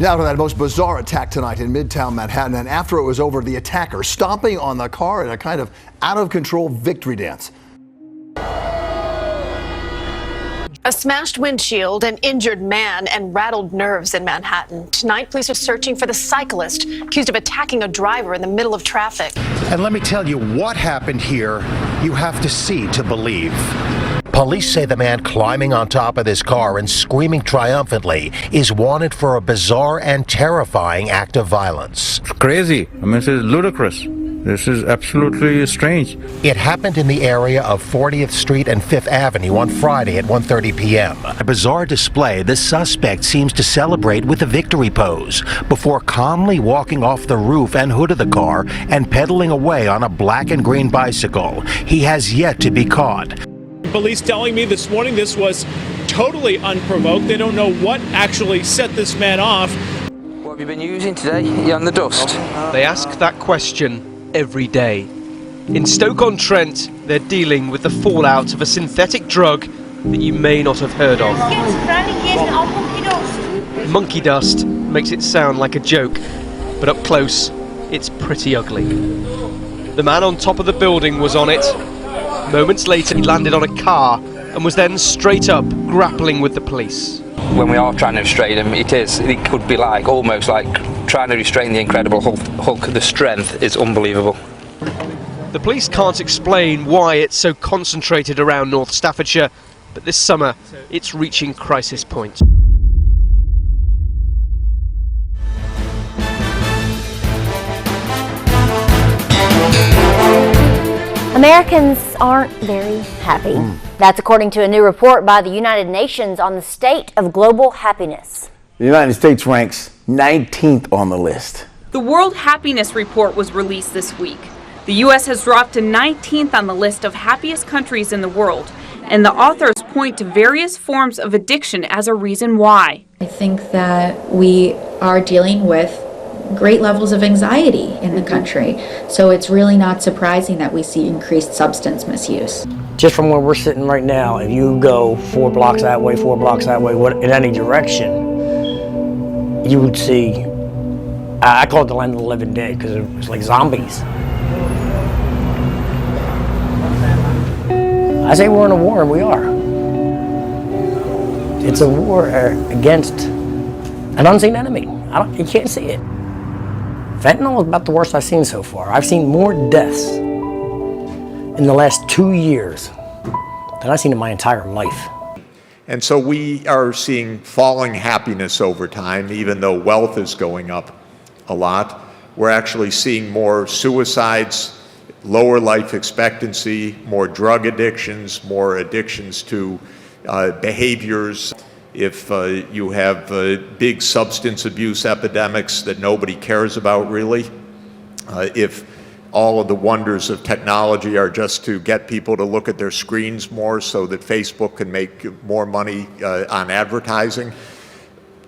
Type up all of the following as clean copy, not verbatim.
Now to that most bizarre attack tonight in Midtown Manhattan, and after it was over, the attacker stomping on the car in a kind of out-of-control victory dance. A smashed windshield, an injured man, and rattled nerves in Manhattan. Tonight, police are searching for the cyclist accused of attacking a driver in the middle of traffic. And let me tell you what happened here. You have to see to believe. Police say the man climbing on top of this car and screaming triumphantly is wanted for a bizarre and terrifying act of violence. Crazy. I mean, this is ludicrous. This is absolutely strange. It happened in the area of 40th Street and 5th Avenue on Friday at 1:30 p.m. A bizarre display, the suspect seems to celebrate with a victory pose before calmly walking off the roof and hood of the car and pedaling away on a black and green bicycle. He has yet to be caught. Police telling me this morning this was totally unprovoked. They don't know what actually set this man off. What have you been using today? You on the dust? They ask that question every day. In Stoke-on-Trent, they're dealing with the fallout of a synthetic drug that you may not have heard of. Monkey dust makes it sound like a joke, but up close, it's pretty ugly. The man on top of the building was on it. Moments later, he landed on a car and was then straight up grappling with the police. When we are trying to restrain him, it could be like almost like trying to restrain the Incredible Hulk. The strength is unbelievable. The police can't explain why it's so concentrated around North Staffordshire, but this summer it's reaching crisis point. Americans aren't very happy. That's according to a new report by the United Nations on the state of global happiness. The United States ranks 19th on the list. The World Happiness Report was released this week. The U.S. has dropped to 19th on the list of happiest countries in the world, and the authors point to various forms of addiction as a reason why. I think that we are dealing with great levels of anxiety in the country, so it's really not surprising that we see increased substance misuse. Just from where we're sitting right now, if you go 4 blocks that way, 4 blocks that way, in any direction, you would see, I call it the land of the living dead, because it was like zombies. I say we're in a war, and we are. It's a war against an unseen enemy. You can't see it. Fentanyl is about the worst I've seen so far. I've seen more deaths in the last 2 years than I've seen in my entire life. And so we are seeing falling happiness over time, even though wealth is going up a lot. We're actually seeing more suicides, lower life expectancy, more drug addictions, more addictions to behaviors. If you have big substance abuse epidemics that nobody cares about really, if all of the wonders of technology are just to get people to look at their screens more so that Facebook can make more money on advertising.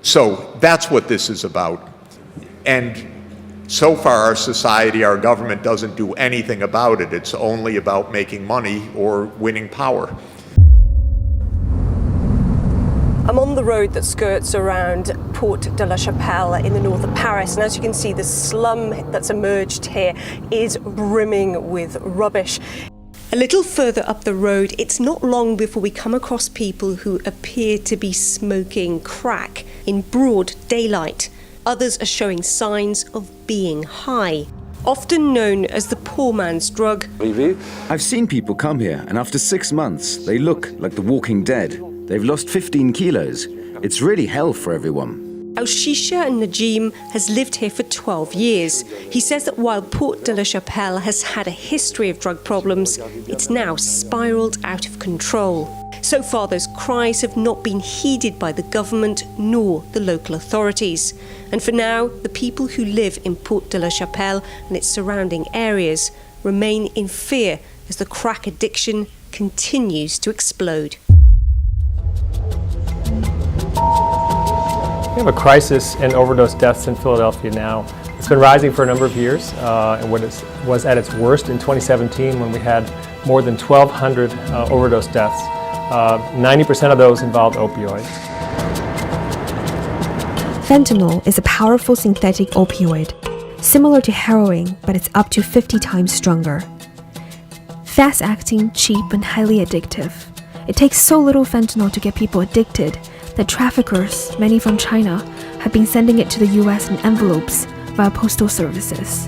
So that's what this is about. And so far our society, our government doesn't do anything about it. It's only about making money or winning power. I'm on the road that skirts around Porte de la Chapelle in the north of Paris, and as you can see, the slum that's emerged here is brimming with rubbish. A little further up the road, it's not long before we come across people who appear to be smoking crack in broad daylight. Others are showing signs of being high, often known as the poor man's drug. I've seen people come here, and after 6 months, they look like the walking dead. They've lost 15 kilos. It's really hell for everyone. Al-Shisha Najim has lived here for 12 years. He says that while Porte de la Chapelle has had a history of drug problems, it's now spiraled out of control. So far, those cries have not been heeded by the government nor the local authorities. And for now, the people who live in Porte de la Chapelle and its surrounding areas remain in fear as the crack addiction continues to explode. We have a crisis in overdose deaths in Philadelphia now. It's been rising for a number of years, and was at its worst in 2017 when we had more than 1,200 overdose deaths. 90% of those involved opioids. Fentanyl is a powerful synthetic opioid, similar to heroin, but it's up to 50 times stronger. Fast-acting, cheap, and highly addictive. It takes so little fentanyl to get people addicted that traffickers, many from China, have been sending it to the US in envelopes via postal services.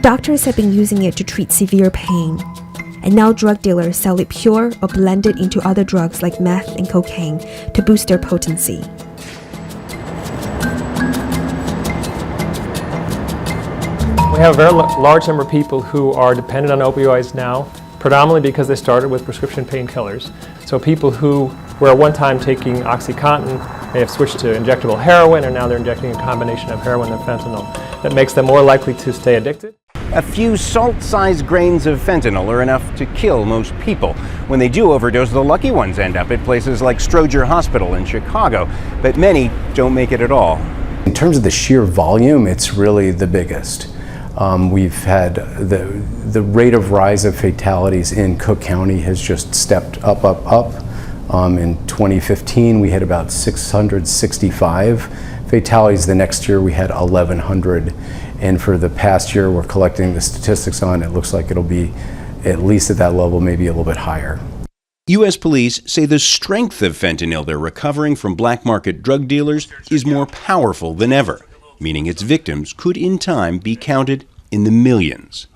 Doctors have been using it to treat severe pain, and now drug dealers sell it pure or blended into other drugs like meth and cocaine to boost their potency. We have a very large number of people who are dependent on opioids now, predominantly because they started with prescription painkillers. So people who were at one time taking OxyContin may have switched to injectable heroin, and now they're injecting a combination of heroin and fentanyl. That makes them more likely to stay addicted. A few salt-sized grains of fentanyl are enough to kill most people. When they do overdose, the lucky ones end up at places like Stroger Hospital in Chicago, but many don't make it at all. In terms of the sheer volume, it's really the biggest. We've had the rate of rise of fatalities in Cook County has just stepped up. In 2015, we had about 665 fatalities. The next year, we had 1,100. And for the past year, we're collecting the statistics on. It looks like it'll be at least at that level, maybe a little bit higher. U.S. police say the strength of fentanyl they're recovering from black market drug dealers is more powerful than ever, meaning its victims could in time be counted in the millions.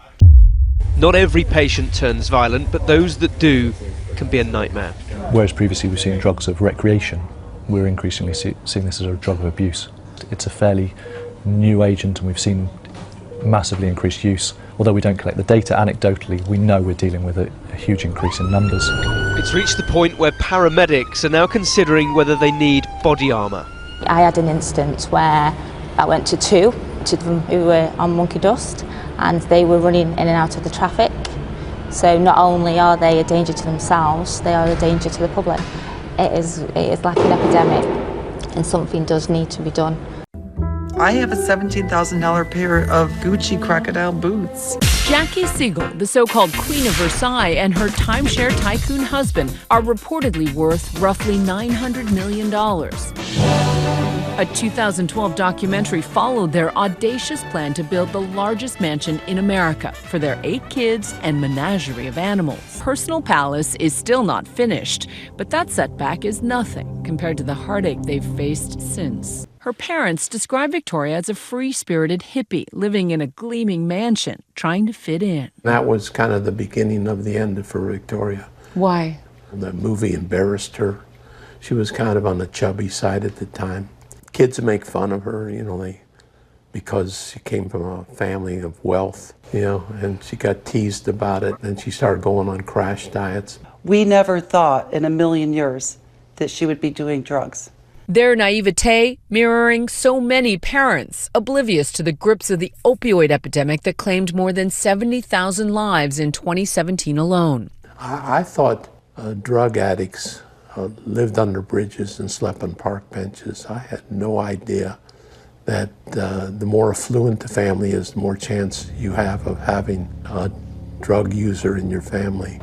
Not every patient turns violent, but those that do can be a nightmare. Whereas previously we've seen drugs of recreation, we're increasingly seeing this as a drug of abuse. It's a fairly new agent, and we've seen massively increased use. Although we don't collect the data anecdotally, we know we're dealing with a huge increase in numbers. It's reached the point where paramedics are now considering whether they need body armour. I had an instance where I went to two of them who were on monkey dust, and they were running in and out of the traffic. So not only are they a danger to themselves, they are a danger to the public. It is like an epidemic, and something does need to be done. I have a $17,000 pair of Gucci crocodile boots. Jackie Siegel, the so-called Queen of Versailles, and her timeshare tycoon husband are reportedly worth roughly $900 million. A 2012 documentary followed their audacious plan to build the largest mansion in America for their 8 kids and menagerie of animals. Personal Palace is still not finished, but that setback is nothing compared to the heartache they've faced since. Her parents describe Victoria as a free-spirited hippie living in a gleaming mansion, trying to fit in. That was kind of the beginning of the end for Victoria. Why? The movie embarrassed her. She was kind of on the chubby side at the time. Kids make fun of her, because she came from a family of wealth, and she got teased about it. Then she started going on crash diets. We never thought in a million years that she would be doing drugs. Their naivete mirroring so many parents, oblivious to the grips of the opioid epidemic that claimed more than 70,000 lives in 2017 alone. I thought drug addicts lived under bridges and slept on park benches. I had no idea that the more affluent the family is, the more chance you have of having a drug user in your family.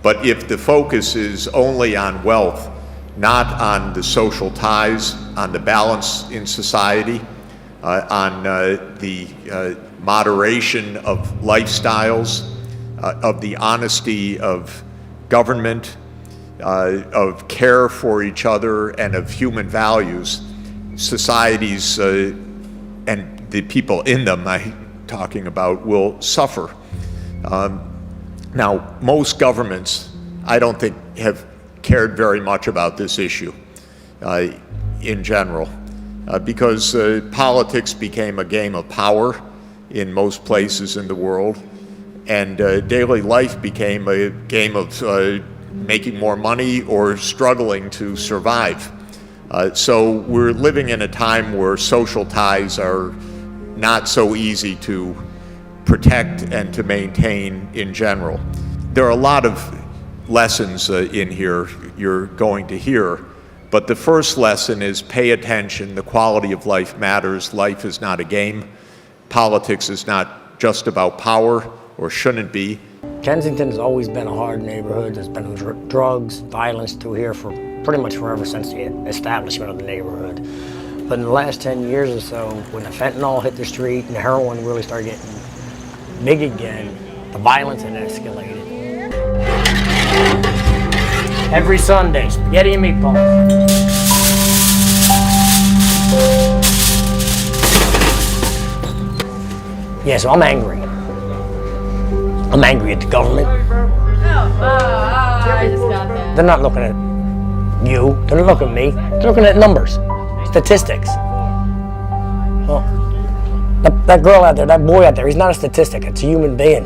But if the focus is only on wealth, not on the social ties, on the balance in society, on the moderation of lifestyles, of the honesty of government, of care for each other, and of human values, societies and the people in them I'm talking about will suffer. Now, most governments, I don't think, have cared very much about this issue in general, because politics became a game of power in most places in the world, and daily life became a game of making more money or struggling to survive. So we're living in a time where social ties are not so easy to protect and to maintain in general. There are a lot of lessons in here you're going to hear, but the first lesson is pay attention. The quality of life matters. Life is not a game. Politics is not just about power, or shouldn't be. Kensington has always been a hard neighborhood. There's been drugs, violence through here for pretty much forever since the establishment of the neighborhood. But in the last 10 years or so, when the fentanyl hit the street and the heroin really started getting big again, the violence had escalated. Every Sunday, spaghetti and meatballs. Yeah, so I'm angry. I'm angry at the government. I just got that. They're not looking at you. They're not looking at me. They're looking at numbers, statistics. Well, that girl out there, that boy out there, he's not a statistic. It's a human being.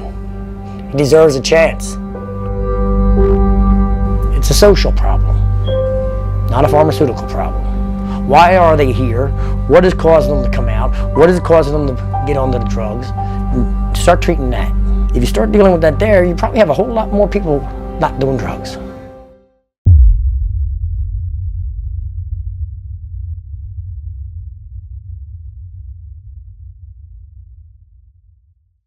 He deserves a chance. It's a social problem, not a pharmaceutical problem. Why are they here? What is causing them to come out? What is causing them to get onto the drugs? Start treating that. If you start dealing with that there, you probably have a whole lot more people not doing drugs.